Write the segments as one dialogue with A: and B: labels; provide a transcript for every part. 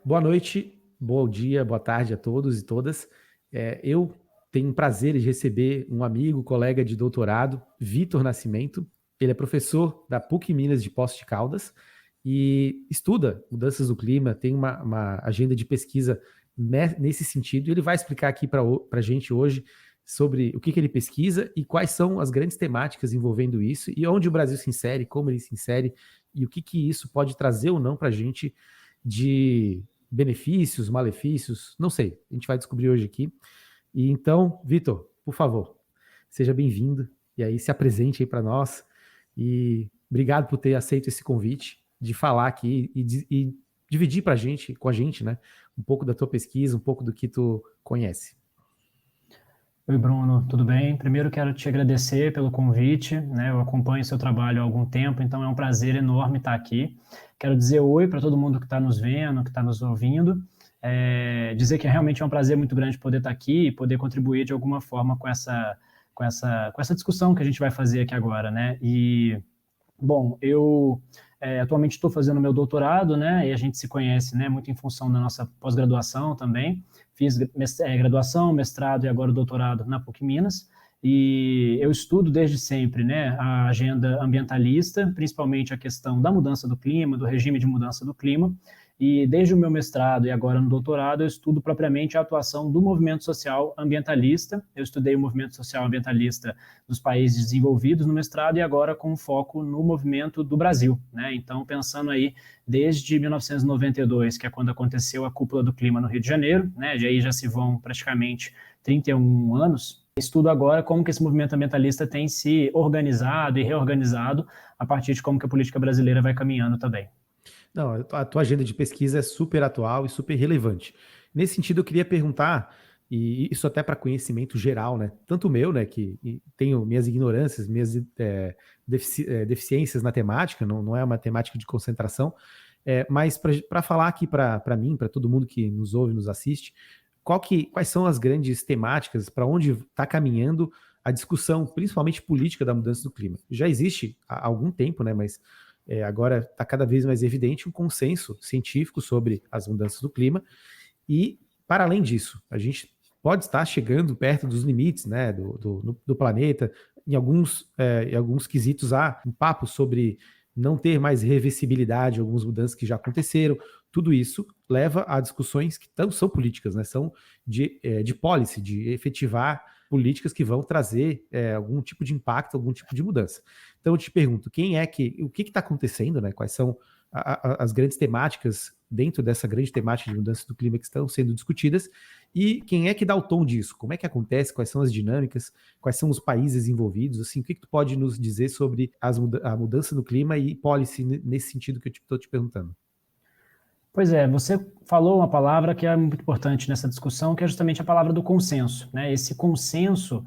A: Boa noite, bom dia, boa tarde a todos e todas. Eu tenho o prazer de receber um amigo, colega de doutorado, Vitor Nascimento. Ele é professor da PUC Minas de Poços de Caldas e estuda mudanças do clima, tem uma agenda de pesquisa nesse sentido. E ele vai explicar aqui para a gente hoje sobre o que ele pesquisa e quais são as grandes temáticas envolvendo isso e onde o Brasil se insere, como ele se insere e o que isso pode trazer ou não para a gente de benefícios, malefícios, não sei. A gente vai descobrir hoje aqui. E então, Vitor, por favor, seja bem-vindo e aí se apresente aí para nós. E obrigado por ter aceito esse convite de falar aqui e dividir com a gente, né, um pouco da tua pesquisa, um pouco do que tu conhece.
B: Oi, Bruno, tudo bem? Primeiro quero te agradecer pelo convite, né? Eu acompanho seu trabalho há algum tempo, então é um prazer enorme estar aqui. Quero dizer oi para todo mundo que está nos vendo, que está nos ouvindo, dizer que realmente é um prazer muito grande poder estar aqui e poder contribuir de alguma forma com essa discussão que a gente vai fazer aqui agora, né? Bom, eu atualmente estou fazendo meu doutorado, né? E a gente se conhece, né? Muito em função da nossa pós-graduação também. Fiz graduação, mestrado e agora doutorado na PUC Minas. E eu estudo desde sempre, né? A agenda ambientalista, principalmente a questão da mudança do clima, do regime de mudança do clima. E desde o meu mestrado e agora no doutorado, eu estudo propriamente a atuação do movimento social ambientalista. Eu estudei o movimento social ambientalista dos países desenvolvidos no mestrado e agora com foco no movimento do Brasil, né? Então, pensando aí desde 1992, que é quando aconteceu a Cúpula do Clima no Rio de Janeiro, né? De aí já se vão praticamente 31 anos. Estudo agora como que esse movimento ambientalista tem se organizado e reorganizado a partir de como que a política brasileira vai caminhando também.
A: Não, a tua agenda de pesquisa é super atual e super relevante. Nesse sentido, eu queria perguntar, e isso até para conhecimento geral, né? Tanto o meu, né, que tenho minhas ignorâncias, minhas deficiências na temática, não é uma temática de concentração, mas para falar aqui para mim, para todo mundo que nos ouve, nos assiste, quais são as grandes temáticas, para onde está caminhando a discussão, principalmente política da mudança do clima? Já existe há algum tempo, né, mas agora está cada vez mais evidente um consenso científico sobre as mudanças do clima e, para além disso, a gente pode estar chegando perto dos limites, né, do planeta. Em alguns quesitos há um papo sobre não ter mais reversibilidade, algumas mudanças que já aconteceram. Tudo isso leva a discussões que são políticas, né, são de policy, de efetivar políticas que vão trazer algum tipo de impacto, algum tipo de mudança. Então eu te pergunto, o que está acontecendo, né? Quais são as grandes temáticas dentro dessa grande temática de mudança do clima que estão sendo discutidas e quem é que dá o tom disso? Como é que acontece? Quais são as dinâmicas? Quais são os países envolvidos? Assim, o que tu pode nos dizer sobre a mudança do clima e policy nesse sentido que eu estou te perguntando?
B: Pois é, você falou uma palavra que é muito importante nessa discussão, que é justamente a palavra do consenso, né? Esse consenso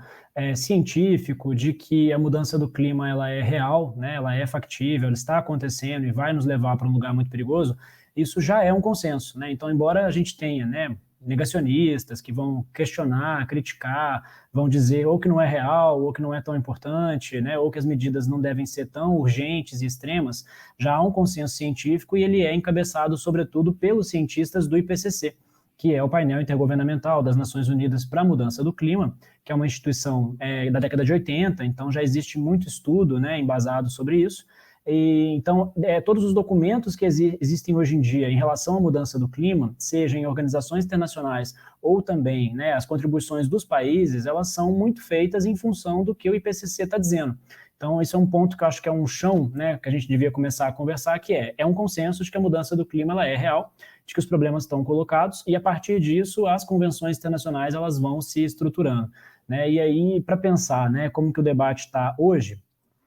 B: científico de que a mudança do clima ela é real, né? Ela é factível, ela está acontecendo e vai nos levar para um lugar muito perigoso. Isso já é um consenso, né? Então, embora a gente tenha, né, negacionistas que vão questionar, criticar, vão dizer ou que não é real, ou que não é tão importante, né, ou que as medidas não devem ser tão urgentes e extremas, já há um consenso científico e ele é encabeçado, sobretudo, pelos cientistas do IPCC, que é o painel intergovernamental das Nações Unidas para a Mudança do Clima, que é uma instituição da década de 80, então já existe muito estudo, né, embasado sobre isso. Então, todos os documentos que existem hoje em dia em relação à mudança do clima, seja em organizações internacionais ou também, né, as contribuições dos países, elas são muito feitas em função do que o IPCC está dizendo. Então, isso é um ponto que eu acho que é um chão, né, que a gente devia começar a conversar, que é um consenso de que a mudança do clima ela é real, de que os problemas estão colocados, e a partir disso, as convenções internacionais elas vão se estruturando. Né? E aí, para pensar, né, como que o debate está hoje,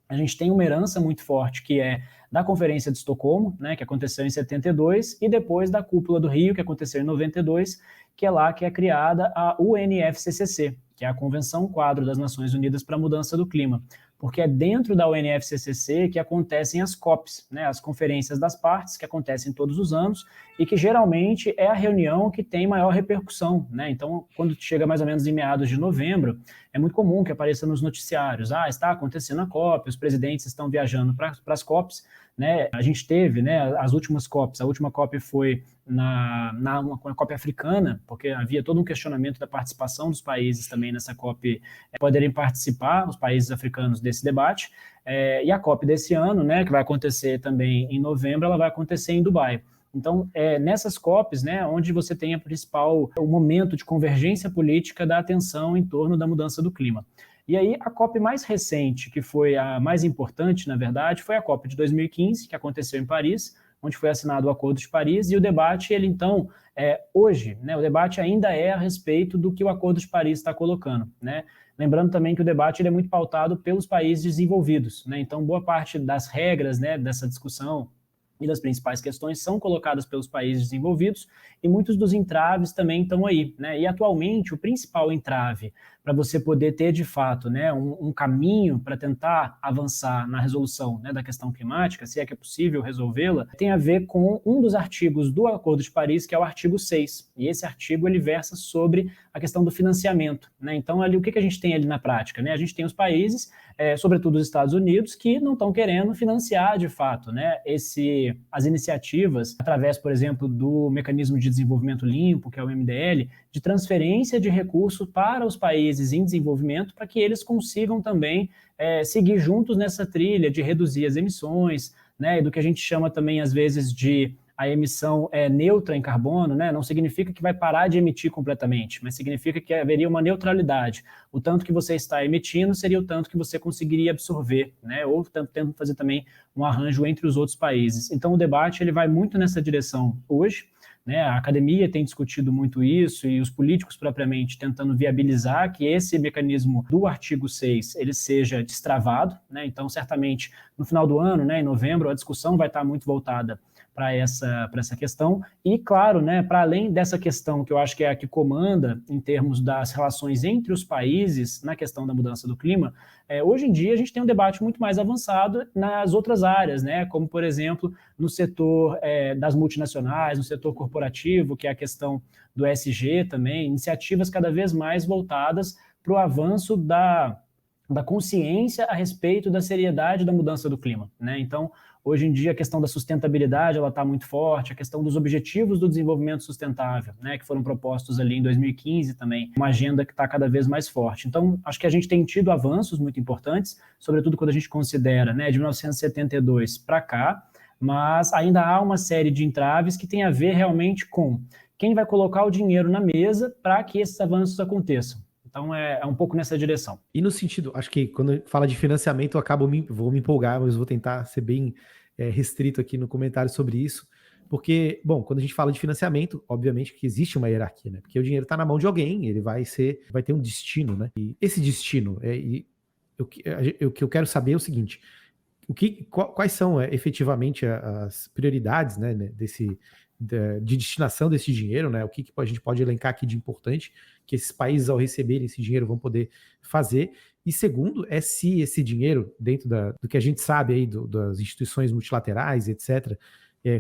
B: a gente tem uma herança muito forte que é da Conferência de Estocolmo, né, que aconteceu em 72, e depois da Cúpula do Rio, que aconteceu em 92, que é lá que é criada a UNFCCC, que é a Convenção Quadro das Nações Unidas para a Mudança do Clima, porque é dentro da UNFCCC que acontecem as COPs, né, as conferências das partes, que acontecem todos os anos, e que geralmente é a reunião que tem maior repercussão. Né? Então, quando chega mais ou menos em meados de novembro, é muito comum que apareça nos noticiários, está acontecendo a COP, os presidentes estão viajando para as COPs, né? A gente teve, né, as últimas COPs, a última COP foi uma COP africana, porque havia todo um questionamento da participação dos países também nessa COP, poderem participar, os países africanos, desse debate, e a COP desse ano, né, que vai acontecer também em novembro, ela vai acontecer em Dubai. Então, nessas COPs, né, onde você tem o momento de convergência política da atenção em torno da mudança do clima. E aí, a COP mais recente, que foi a mais importante, na verdade, foi a COP de 2015, que aconteceu em Paris, onde foi assinado o Acordo de Paris, e o debate, ele então, hoje, né, o debate ainda é a respeito do que o Acordo de Paris está colocando, né? Lembrando também que o debate ele é muito pautado pelos países desenvolvidos, né? Então, boa parte das regras, né, dessa discussão e das principais questões são colocadas pelos países desenvolvidos, e muitos dos entraves também estão aí, né? E atualmente o principal entrave para você poder ter de fato, né, um caminho para tentar avançar na resolução, né, da questão climática, se é que é possível resolvê-la, tem a ver com um dos artigos do Acordo de Paris, que é o artigo 6. E esse artigo ele versa sobre a questão do financiamento, né? Então ali o que a gente tem ali na prática, né? A gente tem os países, sobretudo os Estados Unidos, que não estão querendo financiar de fato, né, as iniciativas através, por exemplo, do Mecanismo de Desenvolvimento Limpo, que é o MDL, de transferência de recursos para os países em desenvolvimento, para que eles consigam também seguir juntos nessa trilha de reduzir as emissões, né, e do que a gente chama também, às vezes, de a emissão neutra em carbono, né? Não significa que vai parar de emitir completamente, mas significa que haveria uma neutralidade. O tanto que você está emitindo seria o tanto que você conseguiria absorver, né? Ou tentando fazer também um arranjo entre os outros países. Então, o debate ele vai muito nessa direção hoje, né? A academia tem discutido muito isso e os políticos propriamente tentando viabilizar que esse mecanismo do artigo 6 ele seja destravado, né? Então, certamente, no final do ano, né, em novembro, a discussão vai estar muito voltada para essa questão. E, claro, né, para além dessa questão, que eu acho que é a que comanda em termos das relações entre os países na questão da mudança do clima, hoje em dia a gente tem um debate muito mais avançado nas outras áreas, né, como, por exemplo, no setor das multinacionais, no setor corporativo, que é a questão do ESG também, iniciativas cada vez mais voltadas para o avanço da consciência a respeito da seriedade da mudança do clima, né? Então, hoje em dia, a questão da sustentabilidade ela está muito forte, a questão dos objetivos do desenvolvimento sustentável, né, que foram propostos ali em 2015 também, uma agenda que está cada vez mais forte. Então, acho que a gente tem tido avanços muito importantes, sobretudo quando a gente considera, né, de 1972 para cá, mas ainda há uma série de entraves que tem a ver realmente com quem vai colocar o dinheiro na mesa para que esses avanços aconteçam. Então, é um pouco nessa direção.
A: E no sentido, acho que quando fala de financiamento, vou me empolgar, mas vou tentar ser bem restrito aqui no comentário sobre isso, porque, bom, quando a gente fala de financiamento, obviamente que existe uma hierarquia, né? Porque o dinheiro está na mão de alguém, ele vai ter um destino, né? E esse destino, o que eu quero saber é o seguinte: quais são efetivamente as prioridades, né, de destinação desse dinheiro, né? O que a gente pode elencar aqui de importante que esses países, ao receberem esse dinheiro, vão poder fazer. E segundo, se esse dinheiro, dentro do que a gente sabe aí das instituições multilaterais, etc.,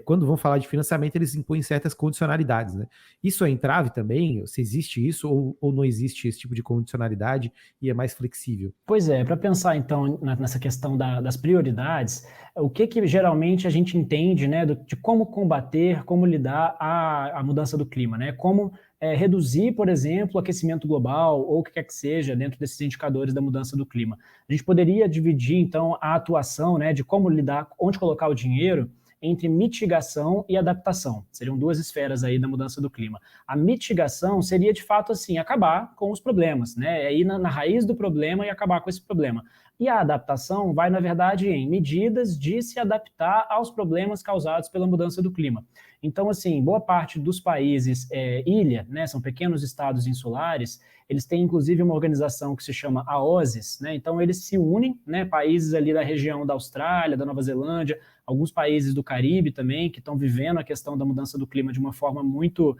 A: quando vão falar de financiamento, eles impõem certas condicionalidades, né? Isso é entrave também? Se existe isso ou não existe esse tipo de condicionalidade e é mais flexível?
B: Pois é, para pensar então nessa questão das prioridades, o que geralmente a gente entende, né, de como combater, como lidar a mudança do clima, né? Como reduzir, por exemplo, o aquecimento global ou o que quer que seja dentro desses indicadores da mudança do clima. A gente poderia dividir então a atuação, né, de como lidar, onde colocar o dinheiro, entre mitigação e adaptação. Seriam duas esferas aí da mudança do clima. A mitigação seria, de fato, assim, acabar com os problemas, né? É ir na raiz do problema e acabar com esse problema. E a adaptação vai, na verdade, em medidas de se adaptar aos problemas causados pela mudança do clima. Então, assim, boa parte dos países ilha, né, são pequenos estados insulares, eles têm, inclusive, uma organização que se chama AOSIS, né? Então, eles se unem, né, países ali da região da Austrália, da Nova Zelândia, alguns países do Caribe também, que estão vivendo a questão da mudança do clima de uma forma muito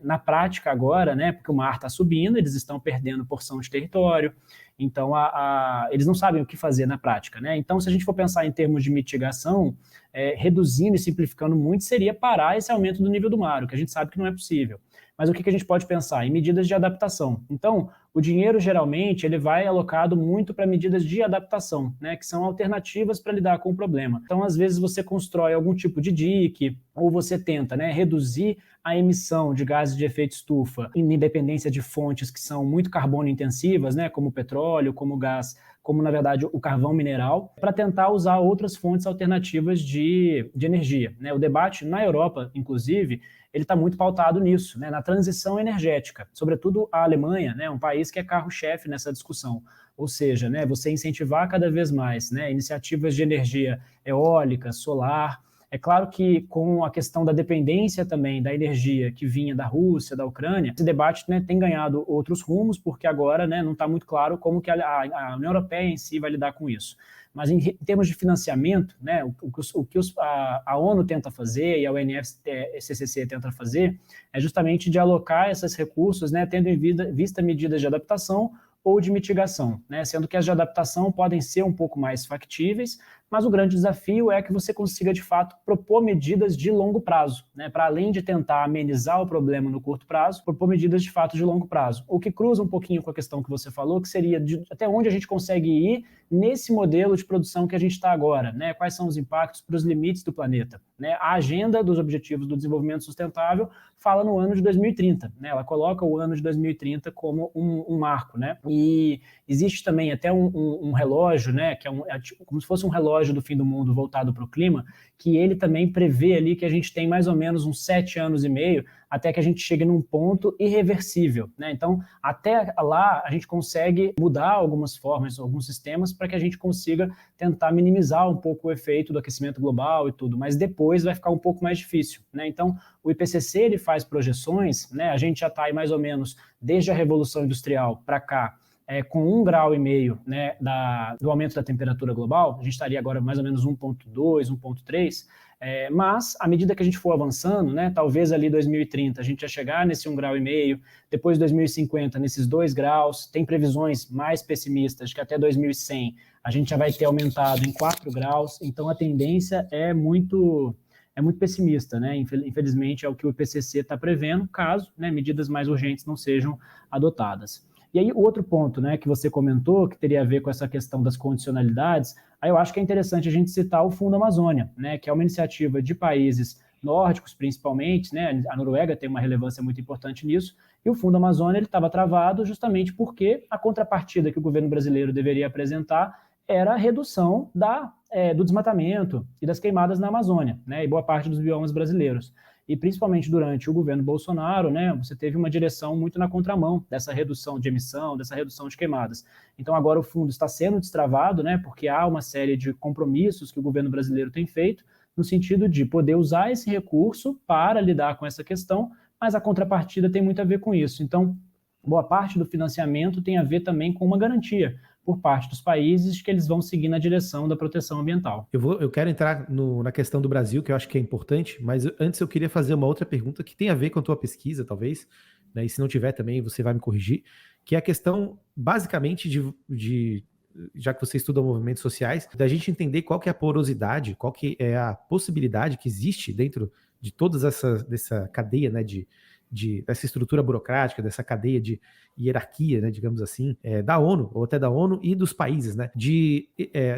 B: na prática agora, né? Porque o mar está subindo, eles estão perdendo porção de território, então eles não sabem o que fazer na prática, né? Então, se a gente for pensar em termos de mitigação, reduzindo e simplificando muito, seria parar esse aumento do nível do mar, o que a gente sabe que não é possível. Mas o que a gente pode pensar? Em medidas de adaptação. Então, o dinheiro, geralmente, ele vai alocado muito para medidas de adaptação, né, que são alternativas para lidar com o problema. Então, às vezes, você constrói algum tipo de dique, ou você tenta, né, reduzir a emissão de gases de efeito estufa em independência de fontes que são muito carbono intensivas, né, como o petróleo, como o gás, como, na verdade, o carvão mineral, para tentar usar outras fontes alternativas de energia, né? O debate na Europa, inclusive, ele está muito pautado nisso, né, na transição energética, sobretudo a Alemanha, né, um país que é carro-chefe nessa discussão, ou seja, né, você incentivar cada vez mais, né, iniciativas de energia eólica, solar. É claro que com a questão da dependência também da energia que vinha da Rússia, da Ucrânia, esse debate, né, tem ganhado outros rumos, porque agora, né, não está muito claro como que a União Europeia em si vai lidar com isso. Mas em termos de financiamento, né, o que a ONU tenta fazer e a UNFCCC tenta fazer é justamente de alocar esses recursos, né, tendo em vista medidas de adaptação ou de mitigação, né, sendo que as de adaptação podem ser um pouco mais factíveis, mas o grande desafio é que você consiga, de fato, propor medidas de longo prazo, né, para além de tentar amenizar o problema no curto prazo, propor medidas, de fato, de longo prazo. O que cruza um pouquinho com a questão que você falou, que seria até onde a gente consegue ir nesse modelo de produção que a gente está agora, né, quais são os impactos para os limites do planeta, né? A agenda dos Objetivos do Desenvolvimento Sustentável fala no ano de 2030, né? Ela coloca o ano de 2030 como um marco, né? E existe também até um relógio, né, que é como se fosse um relógio do fim do mundo voltado para o clima, que ele também prevê ali que a gente tem mais ou menos uns 7 anos e meio até que a gente chegue num ponto irreversível, né? Então, até lá, a gente consegue mudar algumas formas, alguns sistemas, para que a gente consiga tentar minimizar um pouco o efeito do aquecimento global e tudo, mas depois vai ficar um pouco mais difícil, né? Então, o IPCC, ele faz projeções, né? A gente já está aí mais ou menos desde a Revolução Industrial para cá, com 1,5 grau, né, do aumento da temperatura global, a gente estaria agora mais ou menos 1,2, 1,3, mas à medida que a gente for avançando, né, talvez ali 2030 a gente já chegar nesse 1,5 grau, depois 2050 nesses 2 graus, tem previsões mais pessimistas de que até 2100 a gente já vai ter aumentado em 4 graus, então a tendência é muito pessimista, né? Infelizmente é o que o IPCC está prevendo, caso, né, medidas mais urgentes não sejam adotadas. E aí, o outro ponto, né, que você comentou, que teria a ver com essa questão das condicionalidades, aí eu acho que é interessante a gente citar o Fundo Amazônia, né, que é uma iniciativa de países nórdicos, principalmente, né, a Noruega tem uma relevância muito importante nisso, e o Fundo Amazônia estava travado justamente porque a contrapartida que o governo brasileiro deveria apresentar era a redução do desmatamento e das queimadas na Amazônia, né, e boa parte dos biomas brasileiros. E principalmente durante o governo Bolsonaro, né, você teve uma direção muito na contramão dessa redução de emissão, dessa redução de queimadas. Então agora o fundo está sendo destravado, né, porque há uma série de compromissos que o governo brasileiro tem feito no sentido de poder usar esse recurso para lidar com essa questão, mas a contrapartida tem muito a ver com isso. Então, boa parte do financiamento tem a ver também com uma garantia por parte dos países de que eles vão seguir na direção da proteção ambiental.
A: Eu quero entrar na questão do Brasil, que eu acho que é importante, mas antes eu queria fazer uma outra pergunta que tem a ver com a tua pesquisa, talvez, né, e se não tiver também você vai me corrigir, que é a questão, basicamente, já que você estuda movimentos sociais, da gente entender qual que é a porosidade, qual que é a possibilidade que existe dentro de toda dessa cadeia, né, dessa estrutura burocrática, dessa cadeia de hierarquia, né, digamos assim, da ONU, ou até da ONU e dos países, né, de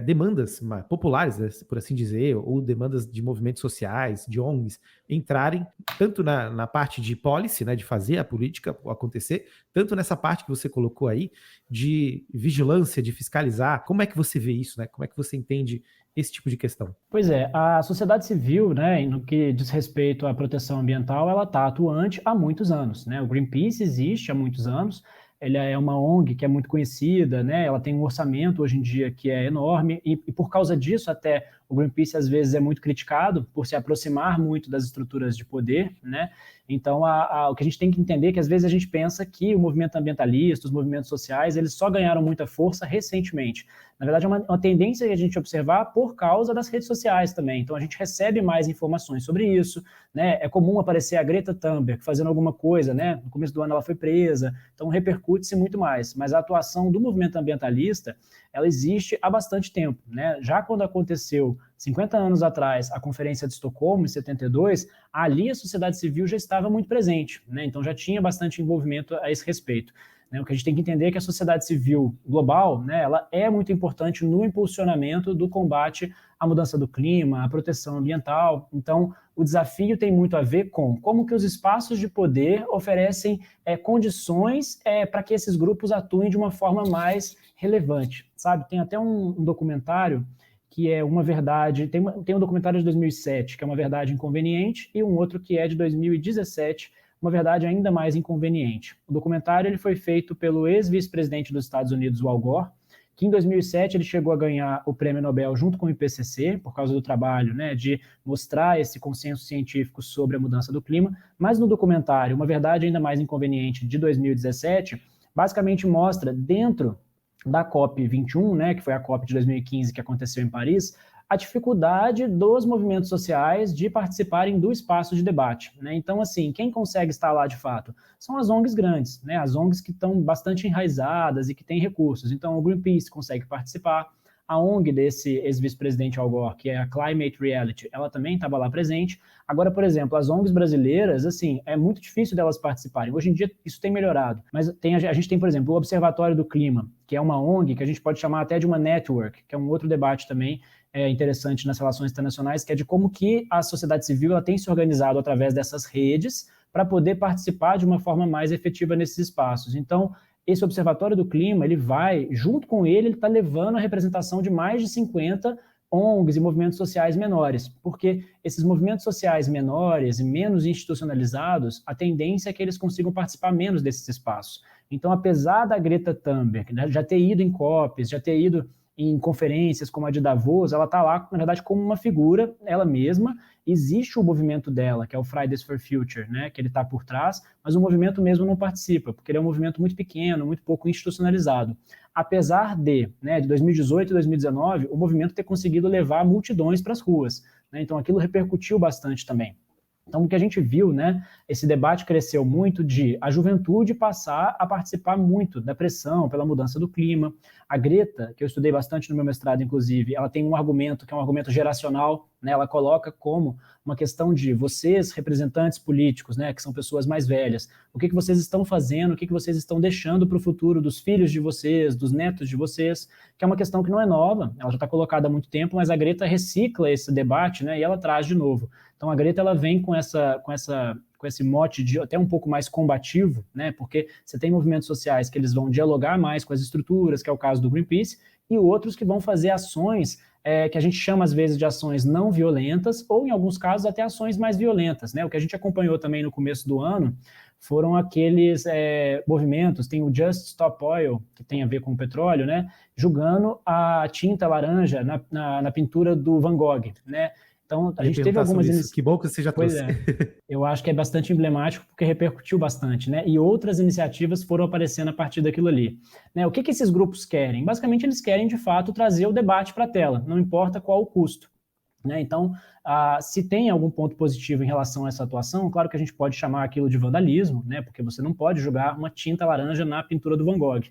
A: demandas populares, né, por assim dizer, ou demandas de movimentos sociais, de ONGs, entrarem tanto na parte de policy, né, de fazer a política acontecer, tanto nessa parte que você colocou aí, de vigilância, de fiscalizar. Como é que você vê isso, né? Como é que você entende esse tipo de questão?
B: Pois é, a sociedade civil, né, no que diz respeito à proteção ambiental, ela está atuante há muitos anos, né? O Greenpeace existe há muitos anos, ele é uma ONG que é muito conhecida, né? Ela tem um orçamento hoje em dia que é enorme e por causa disso até o Greenpeace às vezes é muito criticado por se aproximar muito das estruturas de poder, né? Então, o que a gente tem que entender é que às vezes a gente pensa que o movimento ambientalista, os movimentos sociais, eles só ganharam muita força recentemente. Na verdade, é uma tendência que a gente observar por causa das redes sociais também. Então, a gente recebe mais informações sobre isso, né? É comum aparecer a Greta Thunberg fazendo alguma coisa, né? No começo do ano ela foi presa, então repercute-se muito mais. Mas a atuação do movimento ambientalista, ela existe há bastante tempo, né? Já quando aconteceu 50 anos atrás a Conferência de Estocolmo, em 72, ali a sociedade civil já estava muito presente, né? Então já tinha bastante envolvimento a esse respeito. Né? O que a gente tem que entender é que a sociedade civil global, né, ela é muito importante no impulsionamento do combate à mudança do clima, à proteção ambiental. Então, o desafio tem muito a ver com como que os espaços de poder oferecem condições para que esses grupos atuem de uma forma mais relevante, sabe? Tem até um documentário que é Uma Verdade, tem um documentário de 2007, que é Uma Verdade Inconveniente, e um outro que é de 2017, Uma Verdade Ainda Mais Inconveniente. O documentário ele foi feito pelo ex-vice-presidente dos Estados Unidos, o Al Gore, que em 2007 ele chegou a ganhar o prêmio Nobel junto com o IPCC, por causa do trabalho, né, de mostrar esse consenso científico sobre a mudança do clima, mas no documentário Uma Verdade Ainda Mais Inconveniente, de 2017, basicamente mostra dentro da COP21, né, que foi a COP de 2015 que aconteceu em Paris, a dificuldade dos movimentos sociais de participarem do espaço de debate. Né? Então, assim, quem consegue estar lá de fato são as ONGs grandes, né? As ONGs que estão bastante enraizadas e que têm recursos. Então, o Greenpeace consegue participar, a ONG desse ex-vice-presidente Al Gore, que é a Climate Reality, ela também estava lá presente. Agora, por exemplo, as ONGs brasileiras, assim, é muito difícil delas participarem. Hoje em dia isso tem melhorado, mas a gente tem, por exemplo, o Observatório do Clima, que é uma ONG que a gente pode chamar até de uma network, que é um outro debate também interessante nas relações internacionais, que é de como que a sociedade civil ela tem se organizado através dessas redes para poder participar de uma forma mais efetiva nesses espaços. Então, esse Observatório do Clima, ele vai, junto com ele está levando a representação de mais de 50 ONGs e movimentos sociais menores, porque esses movimentos sociais menores e menos institucionalizados, a tendência é que eles consigam participar menos desses espaços. Então, apesar da Greta Thunberg, né, já ter ido em COPs, já ter ido em conferências como a de Davos, ela está lá, na verdade, como uma figura, ela mesma. Existe o movimento dela, que é o Fridays for Future, né, que ele está por trás, mas o movimento mesmo não participa, porque ele é um movimento muito pequeno, muito pouco institucionalizado. Apesar de 2018 e 2019, o movimento ter conseguido levar multidões para as ruas. Né, então, aquilo repercutiu bastante também. Então, o que a gente viu, né, esse debate cresceu muito de a juventude passar a participar muito da pressão pela mudança do clima. A Greta, que eu estudei bastante no meu mestrado, inclusive, ela tem um argumento que é um argumento geracional, né, ela coloca como uma questão de vocês, representantes políticos, né, que são pessoas mais velhas, o que vocês estão fazendo, o que vocês estão deixando para o futuro dos filhos de vocês, dos netos de vocês, que é uma questão que não é nova, ela já está colocada há muito tempo, mas a Greta recicla esse debate, né, e ela traz de novo. Então, a Greta ela vem com esse mote de até um pouco mais combativo, né? Porque você tem movimentos sociais que eles vão dialogar mais com as estruturas, que é o caso do Greenpeace, e outros que vão fazer ações que a gente chama às vezes de ações não violentas, ou em alguns casos até ações mais violentas, né? O que a gente acompanhou também no começo do ano foram aqueles movimentos, tem o Just Stop Oil, que tem a ver com o petróleo, né? Julgando a tinta laranja na pintura do Van Gogh, né? Então, a gente teve algumas iniciativas.
A: Que bom que você já trouxe.
B: Eu acho que é bastante emblemático porque repercutiu bastante, né? E outras iniciativas foram aparecendo a partir daquilo ali. Né? O que esses grupos querem? Basicamente, eles querem, de fato, trazer o debate para a tela, não importa qual o custo. Né? Então, se tem algum ponto positivo em relação a essa atuação, claro que a gente pode chamar aquilo de vandalismo, né? Porque você não pode jogar uma tinta laranja na pintura do Van Gogh.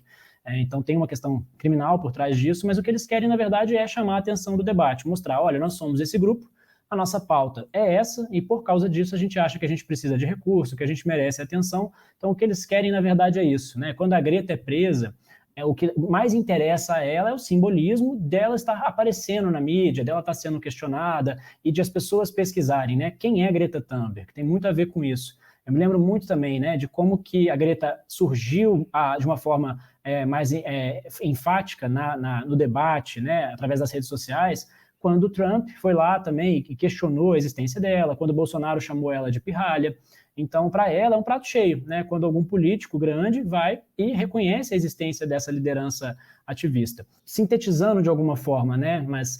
B: Então, tem uma questão criminal por trás disso, mas o que eles querem, na verdade, é chamar a atenção do debate, mostrar, olha, nós somos esse grupo, a nossa pauta é essa, e por causa disso a gente acha que a gente precisa de recurso, que a gente merece atenção. Então, o que eles querem, na verdade, é isso. Né? Quando a Greta é presa, o que mais interessa a ela é o simbolismo dela estar aparecendo na mídia, dela estar sendo questionada, e de as pessoas pesquisarem, né? Quem é Greta Thunberg? Tem muito a ver com isso. Eu me lembro muito também, né, de como que a Greta surgiu de uma forma mais enfática no debate, né, através das redes sociais, quando o Trump foi lá também e questionou a existência dela, quando o Bolsonaro chamou ela de pirralha. Então, para ela, é um prato cheio, né? Quando algum político grande vai e reconhece a existência dessa liderança ativista. Sintetizando de alguma forma, né? Mas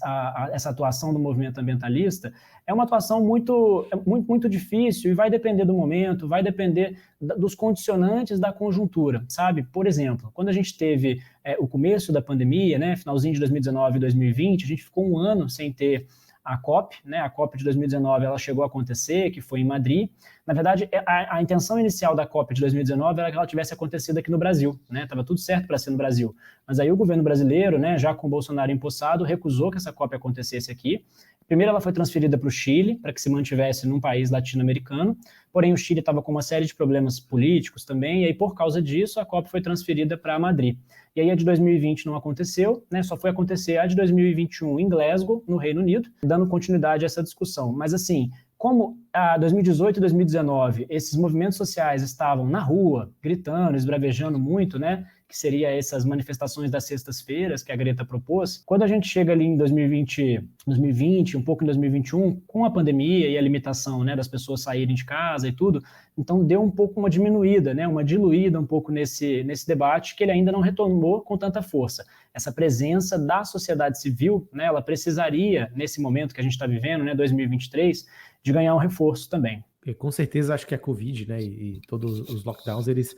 B: essa atuação do movimento ambientalista é uma atuação muito difícil e vai depender do momento, vai depender dos condicionantes da conjuntura, sabe? Por exemplo, quando a gente teve o começo da pandemia, né? Finalzinho de 2019 e 2020, a gente ficou um ano sem ter a COP, né? A COP de 2019 ela chegou a acontecer, que foi em Madrid. Na verdade, a intenção inicial da COP de 2019 era que ela tivesse acontecido aqui no Brasil, né? Estava tudo certo para ser no Brasil. Mas aí o governo brasileiro, né, já com o Bolsonaro empossado, recusou que essa COP acontecesse aqui. Primeiro ela foi transferida para o Chile, para que se mantivesse num país latino-americano, porém o Chile estava com uma série de problemas políticos também, e aí por causa disso a COP foi transferida para Madrid. E aí a de 2020 não aconteceu, né, só foi acontecer a de 2021 em Glasgow, no Reino Unido, dando continuidade a essa discussão. Mas assim, como a 2018 e 2019 esses movimentos sociais estavam na rua, gritando, esbravejando muito, né, que seria essas manifestações das sextas-feiras que a Greta propôs, quando a gente chega ali em 2020, um pouco em 2021, com a pandemia e a limitação, né, das pessoas saírem de casa e tudo, então deu um pouco uma diminuída, né, uma diluída um pouco nesse debate, que ele ainda não retomou com tanta força. Essa presença da sociedade civil, né, ela precisaria, nesse momento que a gente está vivendo, né, 2023, de ganhar um reforço também.
A: Com certeza, acho que a Covid, né, e todos os lockdowns, eles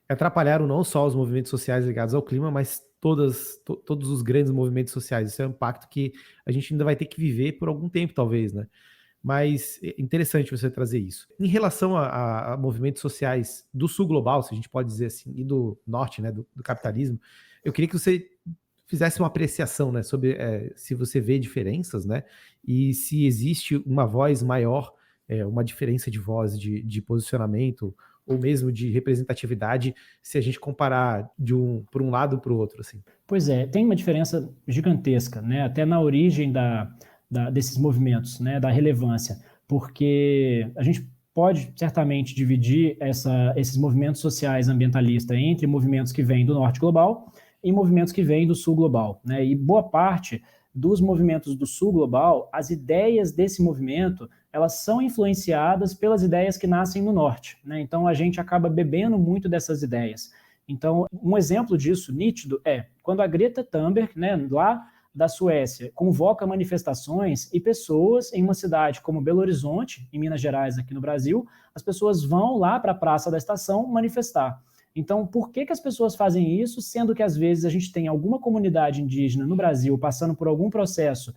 A: atrapalharam não só os movimentos sociais ligados ao clima, mas todos os grandes movimentos sociais. Isso é um impacto que a gente ainda vai ter que viver por algum tempo, talvez, né? Mas é interessante você trazer isso. Em relação a movimentos sociais do sul global, se a gente pode dizer assim, e do norte, né, do capitalismo, eu queria que você fizesse uma apreciação, né, sobre se você vê diferenças, né, e se existe uma voz maior, uma diferença de voz, de posicionamento, ou mesmo de representatividade, se a gente comparar por um lado para o outro, assim.
B: Pois é, tem uma diferença gigantesca, né? Até na origem desses movimentos, né? Da relevância, porque a gente pode certamente dividir esses movimentos sociais ambientalistas entre movimentos que vêm do norte global e movimentos que vêm do sul global, né? E boa parte dos movimentos do sul global, as ideias desse movimento, elas são influenciadas pelas ideias que nascem no norte, né? Então a gente acaba bebendo muito dessas ideias. Então, um exemplo disso nítido é quando a Greta Thunberg, né, lá da Suécia, convoca manifestações e pessoas em uma cidade como Belo Horizonte, em Minas Gerais, aqui no Brasil, as pessoas vão lá para a Praça da Estação manifestar. Então, por que as pessoas fazem isso, sendo que às vezes a gente tem alguma comunidade indígena no Brasil passando por algum processo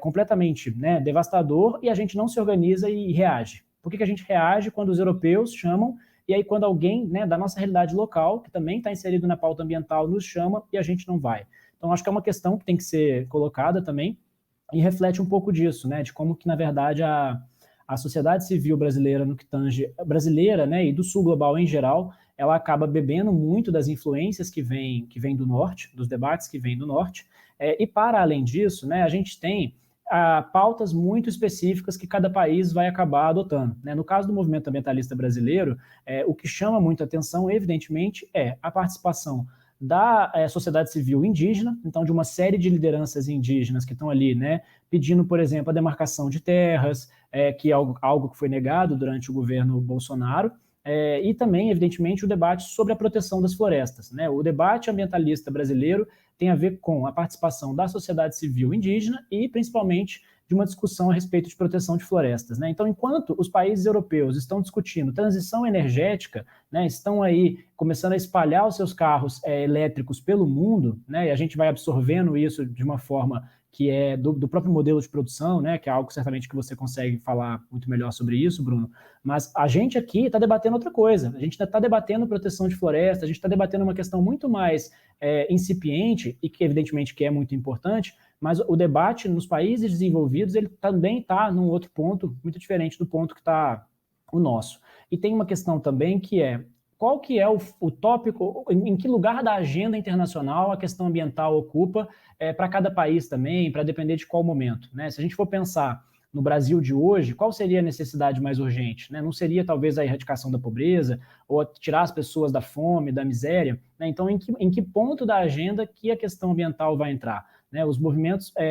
B: completamente, né, devastador e a gente não se organiza e reage? Por que a gente reage quando os europeus chamam e aí quando alguém, né, da nossa realidade local, que também está inserido na pauta ambiental, nos chama e a gente não vai? Então, acho que é uma questão que tem que ser colocada também e reflete um pouco disso, né, de como que, na verdade, a sociedade civil brasileira, no que tange brasileira, né, e do sul global em geral, ela acaba bebendo muito das influências que vêm do norte, dos debates que vêm do norte, e para além disso, né, a gente tem pautas muito específicas que cada país vai acabar adotando, né? No caso do movimento ambientalista brasileiro, o que chama muito atenção, evidentemente, é a participação da sociedade civil indígena, então de uma série de lideranças indígenas que estão ali, né, pedindo, por exemplo, a demarcação de terras, que é algo que foi negado durante o governo Bolsonaro, e também, evidentemente, o debate sobre a proteção das florestas, né? O debate ambientalista brasileiro tem a ver com a participação da sociedade civil indígena e, principalmente, de uma discussão a respeito de proteção de florestas, né? Então, enquanto os países europeus estão discutindo transição energética, né, estão aí começando a espalhar os seus carros elétricos pelo mundo, né, e a gente vai absorvendo isso de uma forma que é do próprio modelo de produção, né, que é algo certamente que você consegue falar muito melhor sobre isso, Bruno, mas a gente aqui está debatendo outra coisa, a gente está debatendo proteção de floresta, a gente está debatendo uma questão muito mais incipiente e que evidentemente que é muito importante, mas o debate nos países desenvolvidos ele também está num outro ponto muito diferente do ponto que está o nosso. E tem uma questão também que é qual que é o tópico, em que lugar da agenda internacional a questão ambiental ocupa para cada país também, para depender de qual momento, né? Se a gente for pensar no Brasil de hoje, qual seria a necessidade mais urgente, né? Não seria talvez a erradicação da pobreza ou tirar as pessoas da fome, da miséria, né? Então, em que ponto da agenda que a questão ambiental vai entrar? né?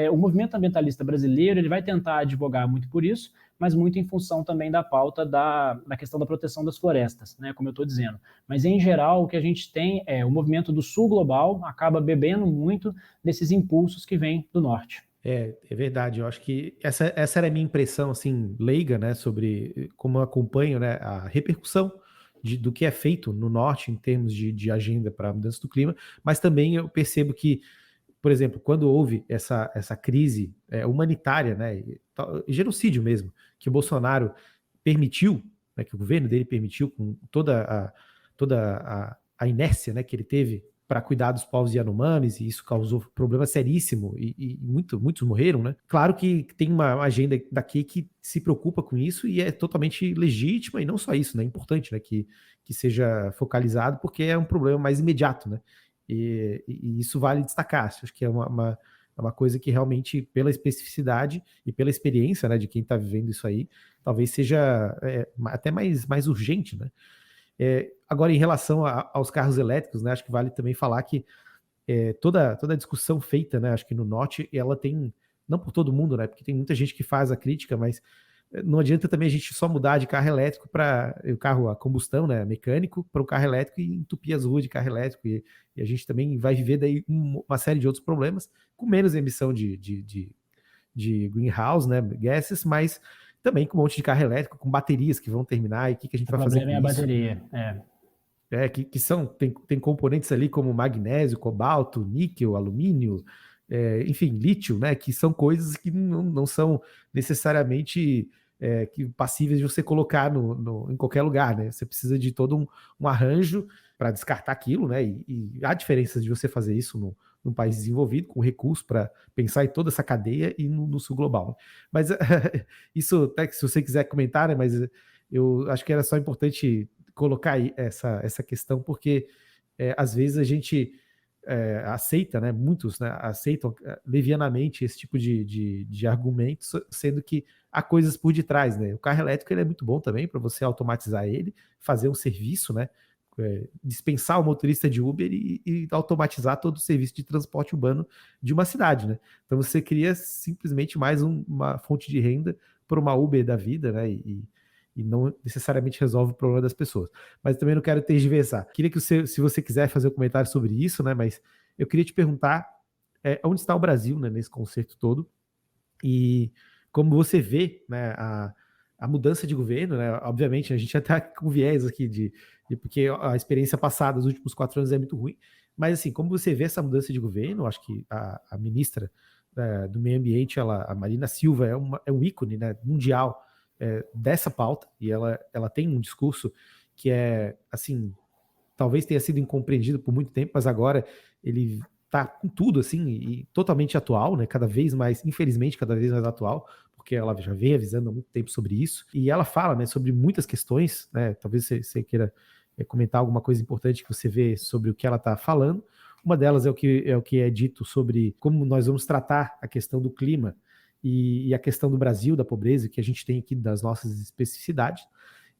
B: O movimento ambientalista brasileiro ele vai tentar advogar muito por isso, mas muito em função também da pauta da questão da proteção das florestas, né, como eu estou dizendo. Mas, em geral, o que a gente tem é o movimento do sul global acaba bebendo muito desses impulsos que vêm do norte.
A: É verdade, eu acho que essa era a minha impressão, assim, leiga, né, sobre como eu acompanho, né, a repercussão do que é feito no norte em termos de agenda para a mudança do clima, mas também eu percebo que, por exemplo, quando houve essa crise humanitária, né, genocídio mesmo, que o Bolsonaro permitiu, né, que o governo dele permitiu, com toda a inércia, né, que ele teve para cuidar dos povos Yanomamis, e isso causou problema seríssimo, e muitos morreram, né? Claro que tem uma agenda daqui que se preocupa com isso e é totalmente legítima, e não só isso, né? É importante, né, que seja focalizado, porque é um problema mais imediato, né? E isso vale destacar. Acho que é uma coisa que realmente, pela especificidade e pela experiência, né, de quem está vivendo isso aí, talvez seja até mais urgente, né? Agora, em relação aos carros elétricos, né, acho que vale também falar que toda a discussão feita, né, acho que no norte, ela tem, não por todo mundo, né, porque tem muita gente que faz a crítica, mas não adianta também a gente só mudar de carro elétrico para o carro a combustão, né, mecânico, para o carro elétrico e entupir as ruas de carro elétrico. E a gente também vai viver daí uma série de outros problemas, com menos emissão de greenhouse, né, gases, mas também com um monte de carro elétrico, com baterias que vão terminar, e o que a gente vai fazer com isso?
B: O problema é a bateria,
A: que tem componentes ali como magnésio, cobalto, níquel, alumínio, enfim, lítio, né, que são coisas que não são necessariamente passíveis de você colocar em qualquer lugar, né? Você precisa de todo um arranjo para descartar aquilo, né? E há diferenças de você fazer isso num país desenvolvido, com recursos para pensar em toda essa cadeia, e no sul global. Mas isso, até que se você quiser comentar, né, mas eu acho que era só importante colocar aí essa questão, porque às vezes a gente aceita, né, muitos, né, aceitam levianamente esse tipo de argumentos, sendo que há coisas por detrás, né? O carro elétrico ele é muito bom também para você automatizar ele, fazer um serviço, né? Dispensar o motorista de Uber e automatizar todo o serviço de transporte urbano de uma cidade, né? Então você cria simplesmente mais uma fonte de renda para uma Uber da vida, né? E não necessariamente resolve o problema das pessoas. Mas também não quero tergiversar. Queria que você, se você quiser fazer um comentário sobre isso, né? Mas eu queria te perguntar onde está o Brasil, né, nesse concerto todo, e como você vê, né, a mudança de governo, né? Obviamente a gente já está com viés aqui porque a experiência passada dos últimos 4 anos é muito ruim, mas assim, como você vê essa mudança de governo? Acho que a ministra do meio ambiente, a Marina Silva, é um ícone, né, mundial dessa pauta, e ela tem um discurso que assim, talvez tenha sido incompreendido por muito tempo, mas agora ele tá com tudo, assim, e totalmente atual, né, cada vez mais, infelizmente, cada vez mais atual, porque ela já vem avisando há muito tempo sobre isso, e ela fala, né, sobre muitas questões, né, talvez você queira comentar alguma coisa importante que você vê sobre o que ela está falando. Uma delas é o que é dito sobre como nós vamos tratar a questão do clima e a questão do Brasil, da pobreza, que a gente tem aqui das nossas especificidades.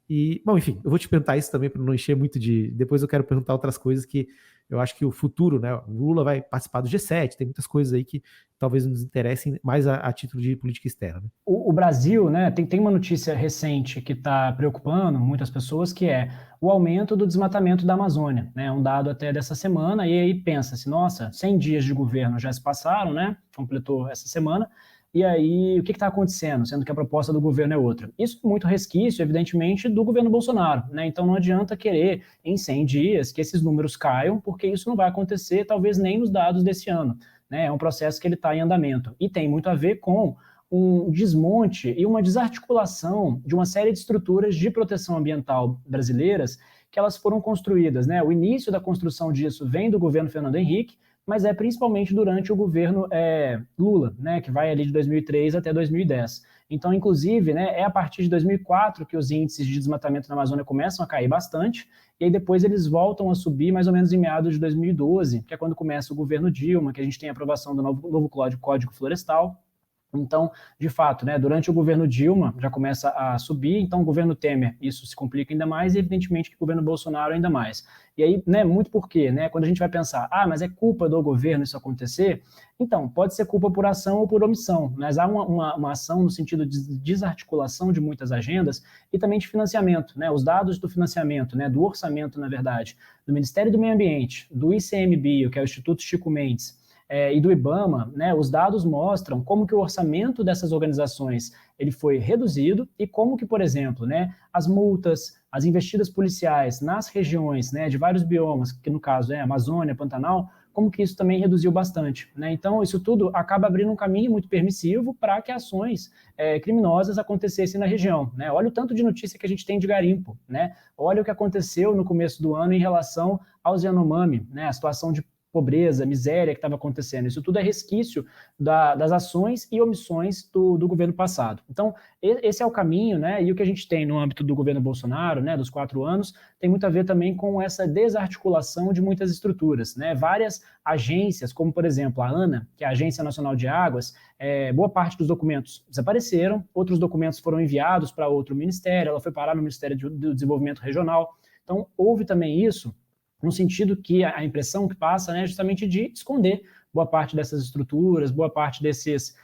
A: E, bom, enfim, eu vou te perguntar isso também para não encher muito de... Depois eu quero perguntar outras coisas que eu acho que o futuro, né? O Lula vai participar do G7, tem muitas coisas aí que talvez nos interessem mais a título de política externa. Né?
B: O Brasil, né, tem uma notícia recente que está preocupando muitas pessoas, que é o aumento do desmatamento da Amazônia, né? Um dado até dessa semana, e aí pensa-se, nossa, 100 dias de governo já se passaram, né? Completou essa semana. E aí, o que está acontecendo, sendo que a proposta do governo é outra? Isso é muito resquício, evidentemente, do governo Bolsonaro, né? Então não adianta querer, em 100 dias, que esses números caiam, porque isso não vai acontecer, talvez nem nos dados desse ano, né? É um processo que ele está em andamento. E tem muito a ver com um desmonte e uma desarticulação de uma série de estruturas de proteção ambiental brasileiras que elas foram construídas, né? O início da construção disso vem do governo Fernando Henrique, mas é principalmente durante o governo Lula, né, que vai ali de 2003 até 2010. Então, inclusive, né, é a partir de 2004 que os índices de desmatamento na Amazônia começam a cair bastante, e aí depois eles voltam a subir mais ou menos em meados de 2012, que é quando começa o governo Dilma, que a gente tem a aprovação do novo Código Florestal, Então, de fato, né, durante o governo Dilma já começa a subir, então o governo Temer isso se complica ainda mais e evidentemente que o governo Bolsonaro ainda mais. E aí, né, muito por quê, né? Quando a gente vai pensar, mas é culpa do governo isso acontecer, então, pode ser culpa por ação ou por omissão, mas há uma ação no sentido de desarticulação de muitas agendas e também de financiamento, né? Os dados do financiamento, né, do orçamento, na verdade, do Ministério do Meio Ambiente, do ICMBio, que é o Instituto Chico Mendes, e do IBAMA, né, os dados mostram como que o orçamento dessas organizações ele foi reduzido e como que, por exemplo, né, as multas, as investidas policiais nas regiões, né, de vários biomas, que no caso é Amazônia, Pantanal, como que isso também reduziu bastante, né? Então, isso tudo acaba abrindo um caminho muito permissivo para que ações criminosas acontecessem na região, né? Olha o tanto de notícia que a gente tem de garimpo, né? Olha o que aconteceu no começo do ano em relação aos Yanomami, né? A situação de pobreza, miséria que estava acontecendo. Isso tudo é resquício das ações e omissões do governo passado. Então, esse é o caminho, né? E o que a gente tem no âmbito do governo Bolsonaro, né, dos 4 anos, tem muito a ver também com essa desarticulação de muitas estruturas, né? Várias agências, como por exemplo a ANA, que é a Agência Nacional de Águas, boa parte dos documentos desapareceram, outros documentos foram enviados para outro ministério, ela foi parar no Ministério do Desenvolvimento Regional. Então, houve também isso no sentido que a impressão que passa, né, é justamente de esconder boa parte dessas estruturas, boa parte desses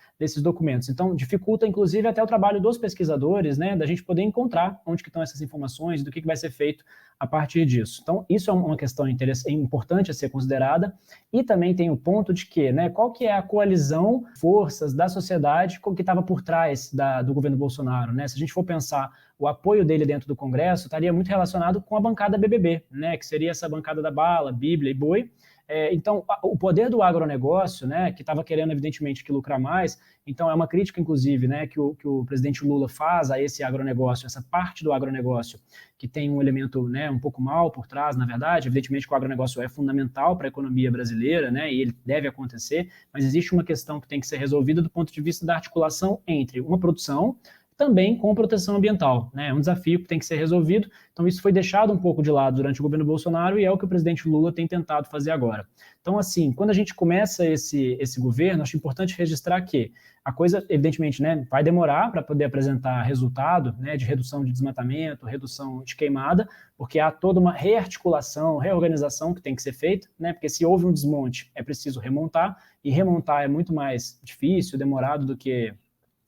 B: documentos. Então, dificulta, inclusive, até o trabalho dos pesquisadores, né, da gente poder encontrar onde que estão essas informações, do que vai ser feito a partir disso. Então, isso é uma questão importante a ser considerada, e também tem o ponto de que, né, qual que é a coalizão, forças da sociedade que estava por trás do governo Bolsonaro, né? Se a gente for pensar o apoio dele dentro do Congresso, estaria muito relacionado com a bancada BBB, né, que seria essa bancada da bala, Bíblia e boi. Então, o poder do agronegócio, né, que estava querendo, evidentemente, que lucrar mais, então é uma crítica, inclusive, né, que o presidente Lula faz a esse agronegócio, essa parte do agronegócio, que tem um elemento, né, um pouco mal por trás, na verdade, evidentemente que o agronegócio é fundamental para a economia brasileira, né, e ele deve acontecer, mas existe uma questão que tem que ser resolvida do ponto de vista da articulação entre uma produção, também com proteção ambiental, né? É um desafio que tem que ser resolvido. Então, isso foi deixado um pouco de lado durante o governo Bolsonaro e é o que o presidente Lula tem tentado fazer agora. Então, assim, quando a gente começa esse governo, acho importante registrar que a coisa, evidentemente, né, vai demorar para poder apresentar resultado, né, de redução de desmatamento, redução de queimada, porque há toda uma rearticulação, reorganização que tem que ser feita, né? Porque se houve um desmonte, é preciso remontar, e remontar é muito mais difícil, demorado do que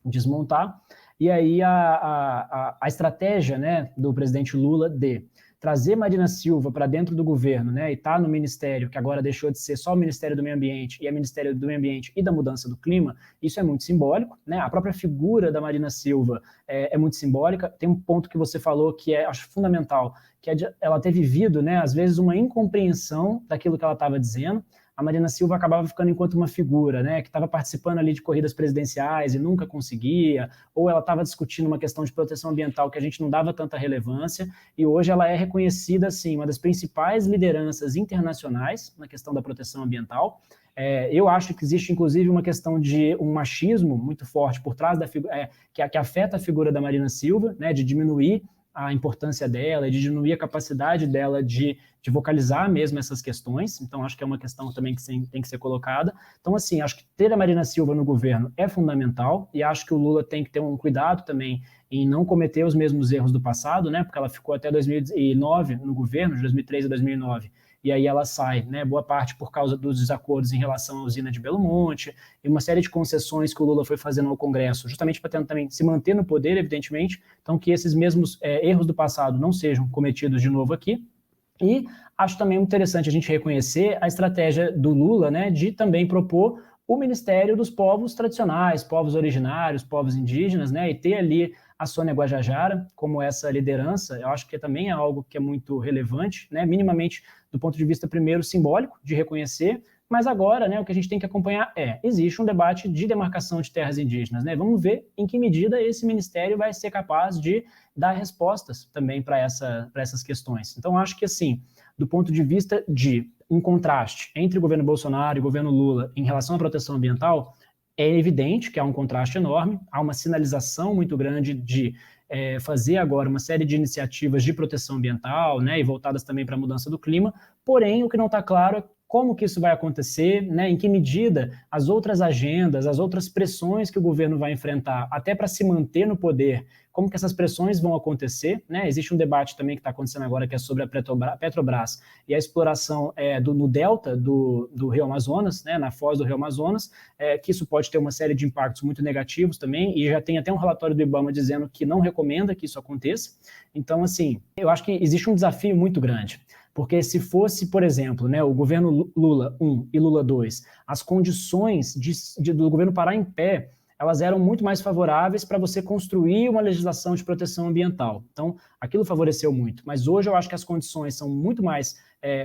B: desmontar. E aí a estratégia, né, do presidente Lula de trazer Marina Silva para dentro do governo, né, e tá no ministério, que agora deixou de ser só o Ministério do Meio Ambiente e é Ministério do Meio Ambiente e da Mudança do Clima, isso é muito simbólico, né? A própria figura da Marina Silva é muito simbólica. Tem um ponto que você falou que acho fundamental, que é ela ter vivido, né, às vezes uma incompreensão daquilo que ela estava dizendo. A Marina Silva acabava ficando enquanto uma figura, né, que estava participando ali de corridas presidenciais e nunca conseguia, ou ela estava discutindo uma questão de proteção ambiental que a gente não dava tanta relevância, e hoje ela é reconhecida, assim, uma das principais lideranças internacionais na questão da proteção ambiental. Eu acho que existe, inclusive, uma questão de um machismo muito forte por trás da figura, que afeta a figura da Marina Silva, né, de diminuir a importância dela, de diminuir a capacidade dela de vocalizar mesmo essas questões. Então, acho que é uma questão também que tem que ser colocada. Então, assim, acho que ter a Marina Silva no governo é fundamental e acho que o Lula tem que ter um cuidado também em não cometer os mesmos erros do passado, né? Porque ela ficou até 2009 no governo, de 2003 a 2009, e aí ela sai, né? Boa parte por causa dos desacordos em relação à usina de Belo Monte, e uma série de concessões que o Lula foi fazendo ao Congresso, justamente para tentar também se manter no poder, evidentemente, então que esses mesmos erros do passado não sejam cometidos de novo aqui. E acho também muito interessante a gente reconhecer a estratégia do Lula, né, de também propor o Ministério dos Povos Tradicionais, povos originários, povos indígenas, né, e ter ali a Sônia Guajajara como essa liderança. Eu acho que também é algo que é muito relevante, né, minimamente do ponto de vista, primeiro, simbólico, de reconhecer, mas agora, né, o que a gente tem que acompanhar existe um debate de demarcação de terras indígenas, né? Vamos ver em que medida esse ministério vai ser capaz de dar respostas também para essas questões. Então, acho que, assim, do ponto de vista de um contraste entre o governo Bolsonaro e o governo Lula em relação à proteção ambiental, é evidente que há um contraste enorme, há uma sinalização muito grande de fazer agora uma série de iniciativas de proteção ambiental, né, e voltadas também para a mudança do clima, porém, o que não está claro é como que isso vai acontecer, né? Em que medida as outras agendas, as outras pressões que o governo vai enfrentar, até para se manter no poder, como que essas pressões vão acontecer, né? Existe um debate também que está acontecendo agora, que é sobre a Petrobras e a exploração no delta do Rio Amazonas, né? Na foz do Rio Amazonas, que isso pode ter uma série de impactos muito negativos também, e já tem até um relatório do IBAMA dizendo que não recomenda que isso aconteça. Então, assim, eu acho que existe um desafio muito grande. Porque se fosse, por exemplo, né, o governo Lula 1 e Lula 2, as condições do governo parar em pé, elas eram muito mais favoráveis para você construir uma legislação de proteção ambiental. Então, aquilo favoreceu muito. Mas hoje eu acho que as condições são muito mais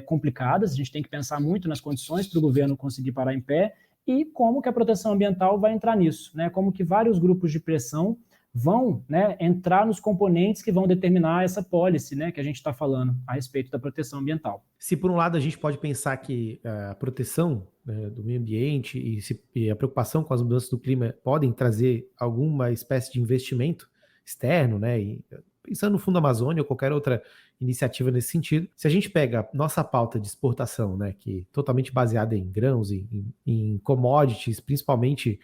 B: complicadas, a gente tem que pensar muito nas condições para o governo conseguir parar em pé e como que a proteção ambiental vai entrar nisso, né? Como que vários grupos de pressão vão, né, entrar nos componentes que vão determinar essa policy, né, que a gente está falando a respeito da proteção ambiental.
A: Se por um lado a gente pode pensar que a proteção, né, do meio ambiente e a preocupação com as mudanças do clima podem trazer alguma espécie de investimento externo, né, e pensando no Fundo Amazônia ou qualquer outra iniciativa nesse sentido, se a gente pega a nossa pauta de exportação, né, que é totalmente baseada em grãos, em commodities, principalmente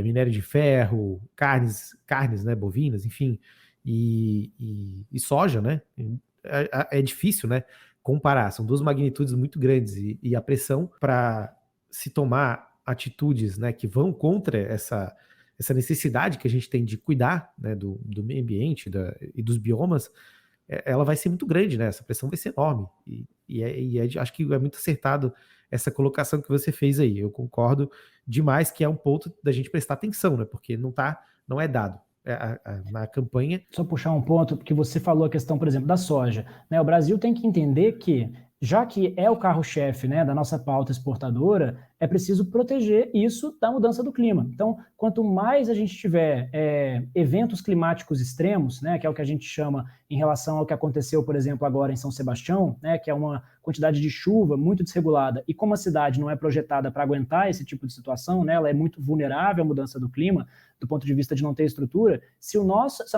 A: minério de ferro, carnes, né, bovinas, enfim, e soja, né? É difícil, né, comparar. São duas magnitudes muito grandes e a pressão para se tomar atitudes, né, que vão contra essa necessidade que a gente tem de cuidar, né, do meio ambiente e dos biomas, ela vai ser muito grande, né? Essa pressão vai ser enorme. Acho que é muito acertado essa colocação que você fez aí. Eu concordo demais que é um ponto da gente prestar atenção, né? Porque não é dado. Na campanha.
B: Só puxar um ponto, porque você falou a questão, por exemplo, da soja, né? O Brasil tem que entender que, já que é o carro-chefe, né, da nossa pauta exportadora, é preciso proteger isso da mudança do clima. Então, quanto mais a gente tiver eventos climáticos extremos, né, que é o que a gente chama em relação ao que aconteceu, por exemplo, agora em São Sebastião, né, que é uma quantidade de chuva muito desregulada, e como a cidade não é projetada para aguentar esse tipo de situação, né, ela é muito vulnerável à mudança do clima, do ponto de vista de não ter estrutura, se a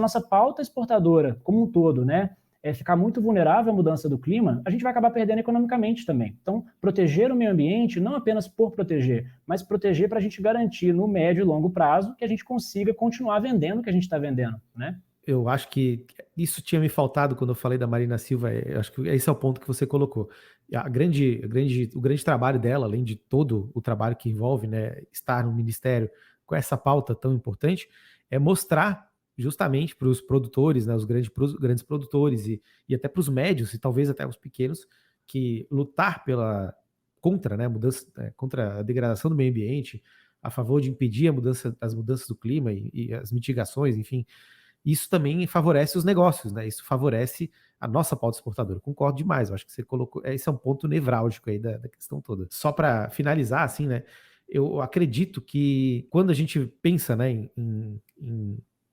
B: nossa pauta exportadora como um todo, né, ficar muito vulnerável à mudança do clima, a gente vai acabar perdendo economicamente também. Então, proteger o meio ambiente, não apenas por proteger, mas proteger para a gente garantir no médio e longo prazo que a gente consiga continuar vendendo o que a gente está vendendo, né?
A: Eu acho que isso tinha me faltado quando eu falei da Marina Silva. Eu acho que esse é o ponto que você colocou. O grande trabalho dela, além de todo o trabalho que envolve, né, estar no ministério com essa pauta tão importante, é mostrar justamente para os produtores, né, os grandes produtores e até para os médios e talvez até os pequenos, que lutar contra, né, contra a degradação do meio ambiente, a favor de impedir as mudanças do clima e as mitigações, enfim, isso também favorece os negócios, né? Isso favorece a nossa pauta exportadora. Concordo demais, eu acho que você colocou, esse é um ponto nevrálgico aí da questão toda. Só para finalizar, assim, né? Eu acredito que quando a gente pensa, né,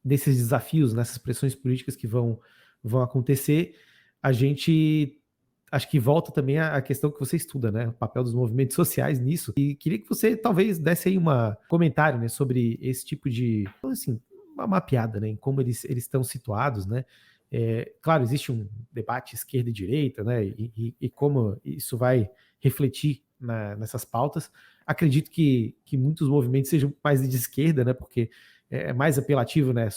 A: nesses desafios, nessas pressões políticas que vão acontecer, a gente acho que volta também à questão que você estuda, né? O papel dos movimentos sociais nisso. E queria que você talvez desse aí um comentário, né, sobre esse tipo de, assim, uma mapeada, né, em como eles estão situados, né? Claro, existe um debate esquerda e direita, né? E como isso vai refletir nessas pautas. Acredito que muitos movimentos sejam mais de esquerda, né? Porque é mais apelativo, né?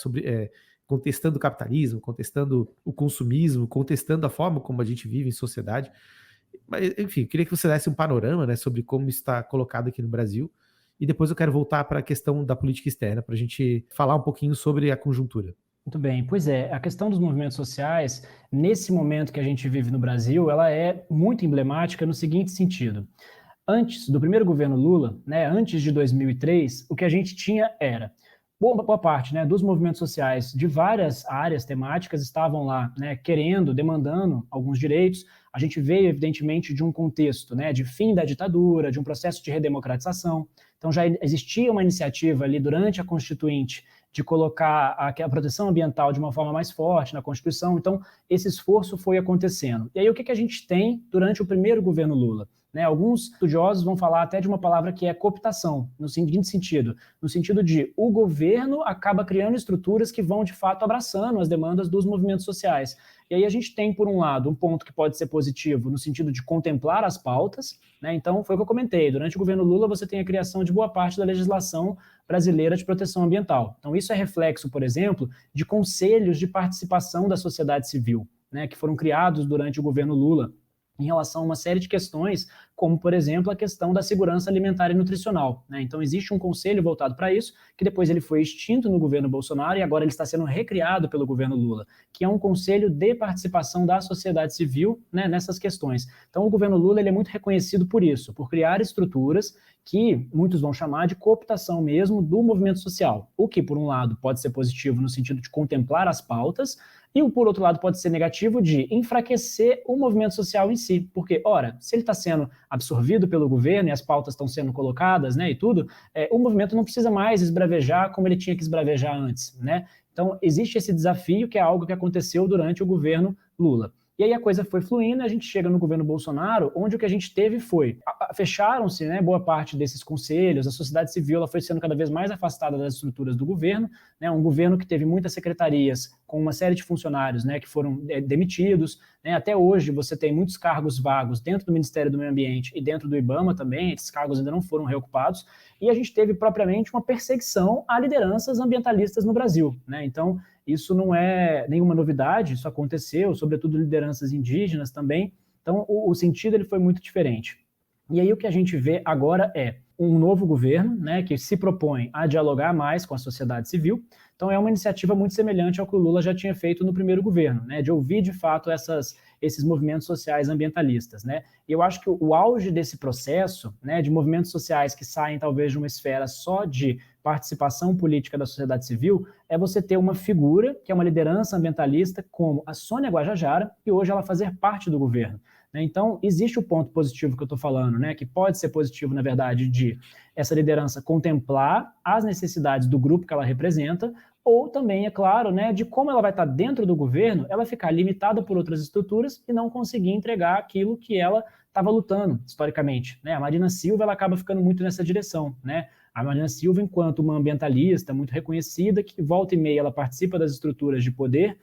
A: Contestando o capitalismo, contestando o consumismo, contestando a forma como a gente vive em sociedade. Mas, enfim, queria que você desse um panorama, né, sobre como está colocado aqui no Brasil. E depois eu quero voltar para a questão da política externa, para a gente falar um pouquinho sobre a conjuntura.
B: Muito bem, pois é, a questão dos movimentos sociais, nesse momento que a gente vive no Brasil, ela é muito emblemática no seguinte sentido. Antes do primeiro governo Lula, né, antes de 2003, o que a gente tinha era boa parte, né, dos movimentos sociais de várias áreas temáticas estavam lá, né, querendo, demandando alguns direitos. A gente veio, evidentemente, de um contexto, né, de fim da ditadura, de um processo de redemocratização. Então já existia uma iniciativa ali durante a Constituinte de colocar a proteção ambiental de uma forma mais forte na Constituição. Então esse esforço foi acontecendo. E aí o que a gente tem durante o primeiro governo Lula? Né, alguns estudiosos vão falar até de uma palavra que é cooptação, no seguinte sentido, no sentido de o governo acaba criando estruturas que vão, de fato, abraçando as demandas dos movimentos sociais. E aí a gente tem, por um lado, um ponto que pode ser positivo no sentido de contemplar as pautas, né? Então, foi o que eu comentei, durante o governo Lula você tem a criação de boa parte da legislação brasileira de proteção ambiental. Então, isso é reflexo, por exemplo, de conselhos de participação da sociedade civil, né, que foram criados durante o governo Lula, em relação a uma série de questões, como, por exemplo, a questão da segurança alimentar e nutricional, né? Então, existe um conselho voltado para isso, que depois ele foi extinto no governo Bolsonaro e agora ele está sendo recriado pelo governo Lula, que é um conselho de participação da sociedade civil, né, nessas questões. Então, o governo Lula ele é muito reconhecido por isso, por criar estruturas que muitos vão chamar de cooptação mesmo do movimento social, o que, por um lado, pode ser positivo no sentido de contemplar as pautas, e, por outro lado, pode ser negativo de enfraquecer o movimento social em si. Porque, ora, se ele está sendo absorvido pelo governo e as pautas estão sendo colocadas, né, e tudo, o movimento não precisa mais esbravejar como ele tinha que esbravejar antes, né? Então, existe esse desafio que é algo que aconteceu durante o governo Lula. E aí a coisa foi fluindo, a gente chega no governo Bolsonaro, onde o que a gente teve foi, fecharam-se, né, boa parte desses conselhos, a sociedade civil ela foi sendo cada vez mais afastada das estruturas do governo, né, um governo que teve muitas secretarias com uma série de funcionários, né, que foram demitidos, né, até hoje você tem muitos cargos vagos dentro do Ministério do Meio Ambiente e dentro do IBAMA também, esses cargos ainda não foram reocupados, e a gente teve propriamente uma perseguição a lideranças ambientalistas no Brasil, né, então isso não é nenhuma novidade, isso aconteceu, sobretudo lideranças indígenas também. Então, o sentido ele foi muito diferente. E aí o que a gente vê agora é um novo governo, né, que se propõe a dialogar mais com a sociedade civil. Então, é uma iniciativa muito semelhante ao que o Lula já tinha feito no primeiro governo, né, de ouvir de fato esses movimentos sociais ambientalistas, né? E eu acho que o auge desse processo, né, de movimentos sociais que saem talvez de uma esfera só de participação política da sociedade civil, é você ter uma figura que é uma liderança ambientalista como a Sônia Guajajara e hoje ela fazer parte do governo. Então, existe o ponto positivo que eu estou falando, né, que pode ser positivo, na verdade, de essa liderança contemplar as necessidades do grupo que ela representa, ou também, é claro, né, de como ela vai estar dentro do governo, ela ficar limitada por outras estruturas e não conseguir entregar aquilo que ela estava lutando, historicamente. Né? A Marina Silva ela acaba ficando muito nessa direção. Né? A Marina Silva, enquanto uma ambientalista muito reconhecida, que volta e meia ela participa das estruturas de poder,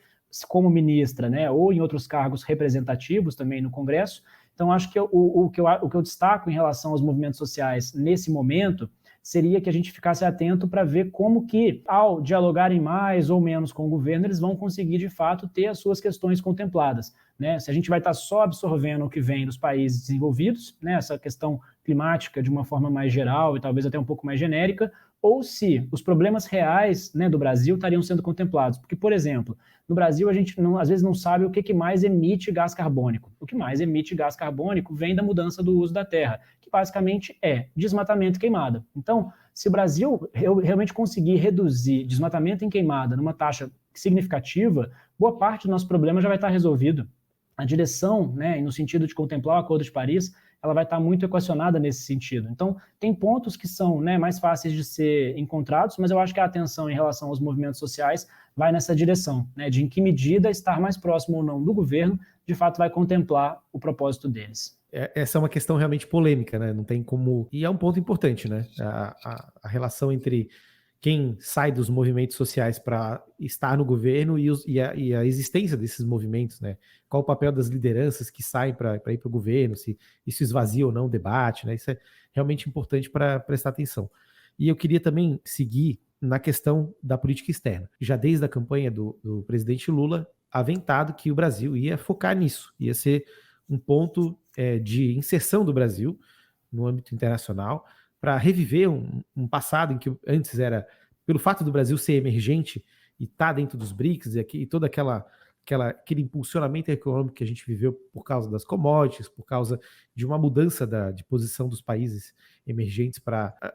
B: como ministra, né, ou em outros cargos representativos também no Congresso. Então, acho que o que eu destaco em relação aos movimentos sociais nesse momento seria que a gente ficasse atento para ver como que, ao dialogarem mais ou menos com o governo, eles vão conseguir, de fato, ter as suas questões contempladas. Né? Se a gente vai estar só absorvendo o que vem dos países desenvolvidos, né, essa questão climática de uma forma mais geral e talvez até um pouco mais genérica, ou se os problemas reais, né, do Brasil estariam sendo contemplados. Porque, por exemplo, no Brasil a gente às vezes não sabe o que mais emite gás carbônico. O que mais emite gás carbônico vem da mudança do uso da terra, que basicamente é desmatamento e queimada. Então, se o Brasil realmente conseguir reduzir desmatamento em queimada numa taxa significativa, boa parte do nosso problema já vai estar resolvido. A direção, né, no sentido de contemplar o Acordo de Paris, ela vai estar muito equacionada nesse sentido. Então, tem pontos que são, né, mais fáceis de ser encontrados, mas eu acho que a atenção em relação aos movimentos sociais vai nessa direção, né, de em que medida estar mais próximo ou não do governo, de fato vai contemplar o propósito deles.
A: Essa é uma questão realmente polêmica, né? Não tem como... E é um ponto importante, né? A relação entre quem sai dos movimentos sociais para estar no governo e a existência desses movimentos, né? Qual o papel das lideranças que saem para ir para o governo, se isso esvazia ou não o debate, né? Isso é realmente importante para prestar atenção. E eu queria também seguir na questão da política externa. Já desde a campanha do presidente Lula, aventado que o Brasil ia focar nisso, ia ser um ponto de inserção do Brasil no âmbito internacional, para reviver um passado em que antes era, pelo fato do Brasil ser emergente e estar tá dentro dos BRICS e todo aquele impulsionamento econômico que a gente viveu por causa das commodities, por causa de uma mudança de posição dos países emergentes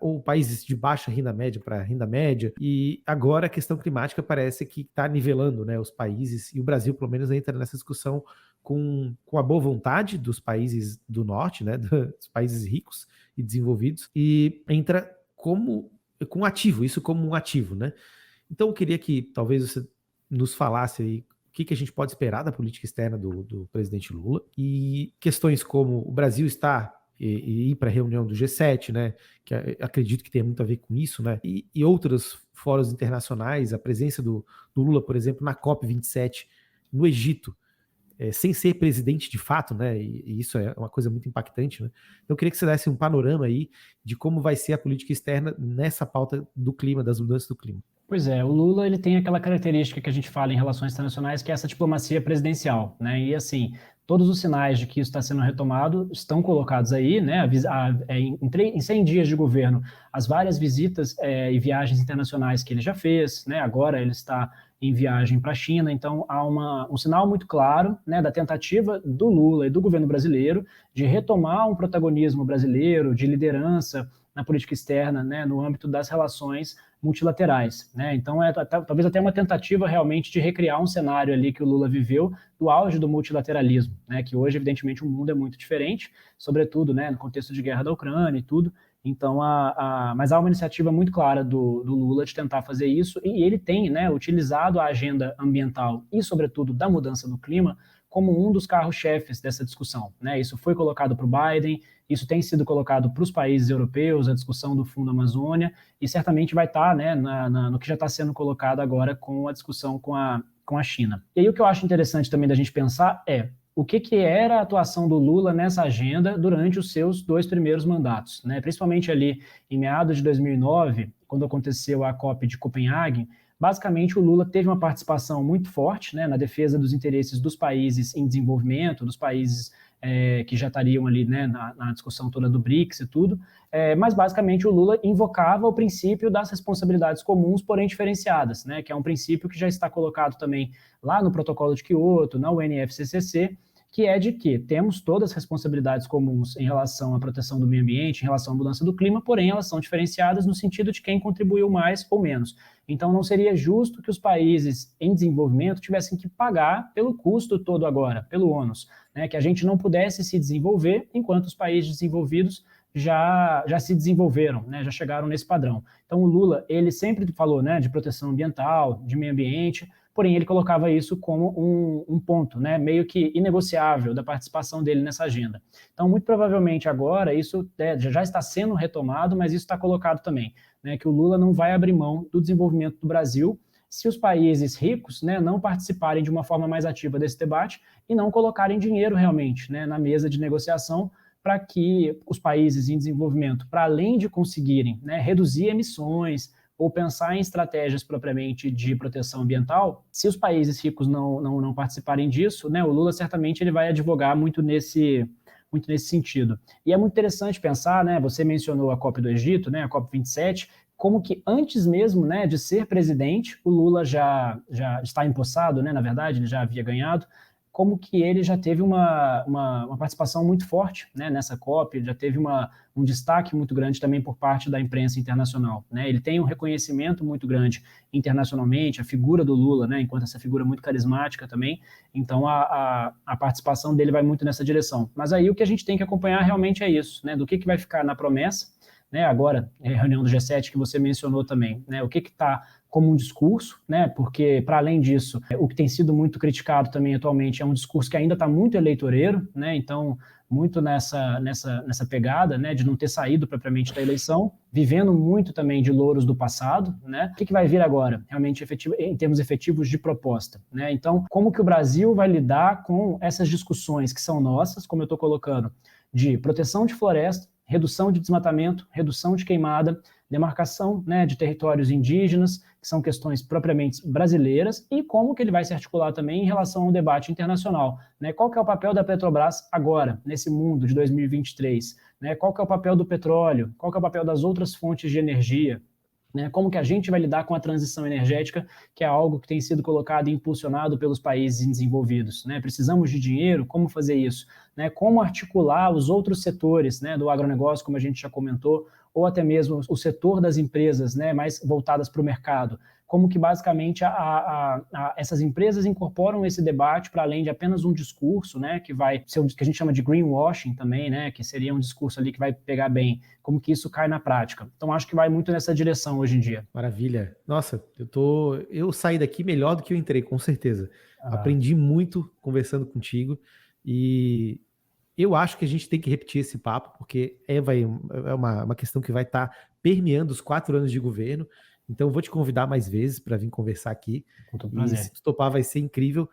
A: ou países de baixa renda média para renda média, e agora a questão climática parece que está nivelando, né, os países, e o Brasil pelo menos entra nessa discussão com a boa vontade dos países do norte, né, dos países ricos e desenvolvidos, e entra como um ativo, né? Então eu queria que talvez você nos falasse aí o que a gente pode esperar da política externa do presidente Lula, e questões como o Brasil está e ir para a reunião do G7, né, que acredito que tenha muito a ver com isso, né, e outros fóruns internacionais, a presença do Lula, por exemplo, na COP27 no Egito, sem ser presidente de fato, né? E isso é uma coisa muito impactante, né? Então eu queria que você desse um panorama aí de como vai ser a política externa nessa pauta do clima, das mudanças do clima.
B: Pois é, o Lula ele tem aquela característica que a gente fala em relações internacionais, que é essa diplomacia presidencial, né? E assim, todos os sinais de que isso está sendo retomado estão colocados aí, né? Em 100 dias de governo, as várias visitas e viagens internacionais que ele já fez, né? Agora ele está em viagem para a China, então há um sinal muito claro, né, da tentativa do Lula e do governo brasileiro de retomar um protagonismo brasileiro, de liderança na política externa, né, no âmbito das relações multilaterais, né? Então talvez até uma tentativa realmente de recriar um cenário ali que o Lula viveu do auge do multilateralismo, né? Que hoje evidentemente o mundo é muito diferente, sobretudo, né, no contexto de guerra da Ucrânia e tudo. Então, mas há uma iniciativa muito clara do Lula de tentar fazer isso, e ele tem, né, utilizado a agenda ambiental e, sobretudo, da mudança do clima como um dos carros-chefes dessa discussão, né? Isso foi colocado para o Biden, isso tem sido colocado para os países europeus, a discussão do Fundo Amazônia, e certamente vai estar, né, no que já está sendo colocado agora com a discussão com a China. E aí o que eu acho interessante também da gente pensar é o que era a atuação do Lula nessa agenda durante os seus 2 primeiros mandatos, né? Principalmente ali em meados de 2009, quando aconteceu a COP de Copenhague. Basicamente, o Lula teve uma participação muito forte, né, na defesa dos interesses dos países em desenvolvimento, dos países que já estariam ali, né, na discussão toda do BRICS e tudo, mas basicamente o Lula invocava o princípio das responsabilidades comuns, porém diferenciadas, né, que é um princípio que já está colocado também lá no Protocolo de Quioto, na UNFCCC, que é de que temos todas as responsabilidades comuns em relação à proteção do meio ambiente, em relação à mudança do clima, porém elas são diferenciadas no sentido de quem contribuiu mais ou menos. Então não seria justo que os países em desenvolvimento tivessem que pagar pelo custo todo agora, pelo ônus, né? Que a gente não pudesse se desenvolver enquanto os países desenvolvidos já se desenvolveram, né? Já chegaram nesse padrão. Então o Lula, ele sempre falou, né, de proteção ambiental, de meio ambiente, porém ele colocava isso como um ponto, né, meio que inegociável da participação dele nessa agenda. Então, muito provavelmente agora, isso já está sendo retomado, mas isso está colocado também, né, que o Lula não vai abrir mão do desenvolvimento do Brasil se os países ricos, né, não participarem de uma forma mais ativa desse debate e não colocarem dinheiro realmente, né, na mesa de negociação para que os países em desenvolvimento, para além de conseguirem, né, reduzir emissões, ou pensar em estratégias propriamente de proteção ambiental, se os países ricos não participarem disso, né, o Lula certamente ele vai advogar muito nesse sentido. E é muito interessante pensar, né, você mencionou a COP do Egito, né, a COP 27, como que antes mesmo, né, de ser presidente, o Lula já está empossado, né, na verdade, ele já havia ganhado, como que ele já teve uma participação muito forte, né, nessa COP, ele já teve um destaque muito grande também por parte da imprensa internacional, né? Ele tem um reconhecimento muito grande internacionalmente, a figura do Lula, né, enquanto essa figura muito carismática também, então a participação dele vai muito nessa direção. Mas aí o que a gente tem que acompanhar realmente é isso, né, do que vai ficar na promessa, né, agora, a reunião do G7 que você mencionou também, né, o que está como um discurso, né, porque, para além disso, o que tem sido muito criticado também atualmente é um discurso que ainda está muito eleitoreiro, né, então, muito nessa pegada, né, de não ter saído propriamente da eleição, vivendo muito também de louros do passado, né, o que vai vir agora, realmente, em termos efetivos de proposta, né, então, como que o Brasil vai lidar com essas discussões que são nossas, como eu estou colocando, de proteção de floresta, redução de desmatamento, redução de queimada, demarcação, né, de territórios indígenas, que são questões propriamente brasileiras, e como que ele vai se articular também em relação ao debate internacional, né? Qual que é o papel da Petrobras agora, nesse mundo de 2023? Né? Qual que é o papel do petróleo? Qual que é o papel das outras fontes de energia? Né, como que a gente vai lidar com a transição energética, que é algo que tem sido colocado e impulsionado pelos países desenvolvidos. Né? Precisamos de dinheiro, como fazer isso? Né? Como articular os outros setores, né, do agronegócio, como a gente já comentou, ou até mesmo o setor das empresas, né, mais voltadas para o mercado. Como que basicamente essas empresas incorporam esse debate para além de apenas um discurso, né, que vai ser o que a gente chama de greenwashing também, né, que seria um discurso ali que vai pegar bem, como que isso cai na prática. Então acho que vai muito nessa direção hoje em dia.
A: Maravilha. Nossa, eu saí daqui melhor do que eu entrei, com certeza. Aprendi muito conversando contigo e eu acho que a gente tem que repetir esse papo, porque é uma questão que vai estar permeando os 4 anos de governo. Então, eu vou te convidar mais vezes para vir conversar aqui.
B: Com todo
A: E
B: prazer.
A: se tu topar, vai ser incrível.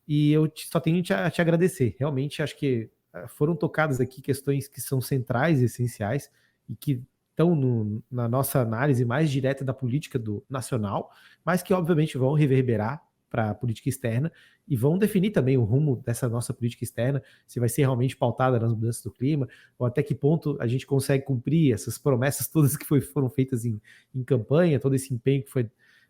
A: e eu só tenho a te agradecer. Realmente, acho que foram tocadas aqui questões que são centrais e essenciais e que estão na nossa análise mais direta da política nacional, mas que obviamente vão reverberar para a política externa e vão definir também o rumo dessa nossa política externa, se vai ser realmente pautada nas mudanças do clima, ou até que ponto a gente consegue cumprir essas promessas todas que foram feitas em campanha, todo esse empenho que foi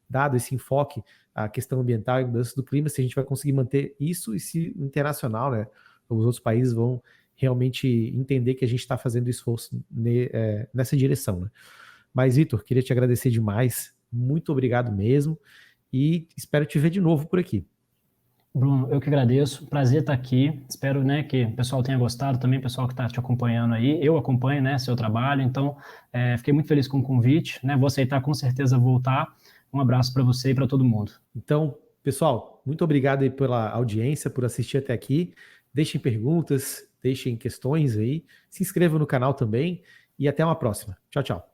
A: dado, esse enfoque à questão ambiental e mudanças do clima, se a gente vai conseguir manter isso e se internacional, né, os outros países vão realmente entender que a gente está fazendo esforço nessa direção. Né? Mas, Vitor, queria te agradecer demais, muito obrigado mesmo, e espero te ver de novo por aqui.
B: Bruno, eu que agradeço, prazer estar aqui, espero, né, que o pessoal tenha gostado também, o pessoal que está te acompanhando aí, eu acompanho, né, seu trabalho, então fiquei muito feliz com o convite, né, vou aceitar com certeza voltar, um abraço para você e para todo mundo.
A: Então, pessoal, muito obrigado aí pela audiência, por assistir até aqui, deixem perguntas, deixem questões aí, se inscrevam no canal também, e até uma próxima. Tchau, tchau.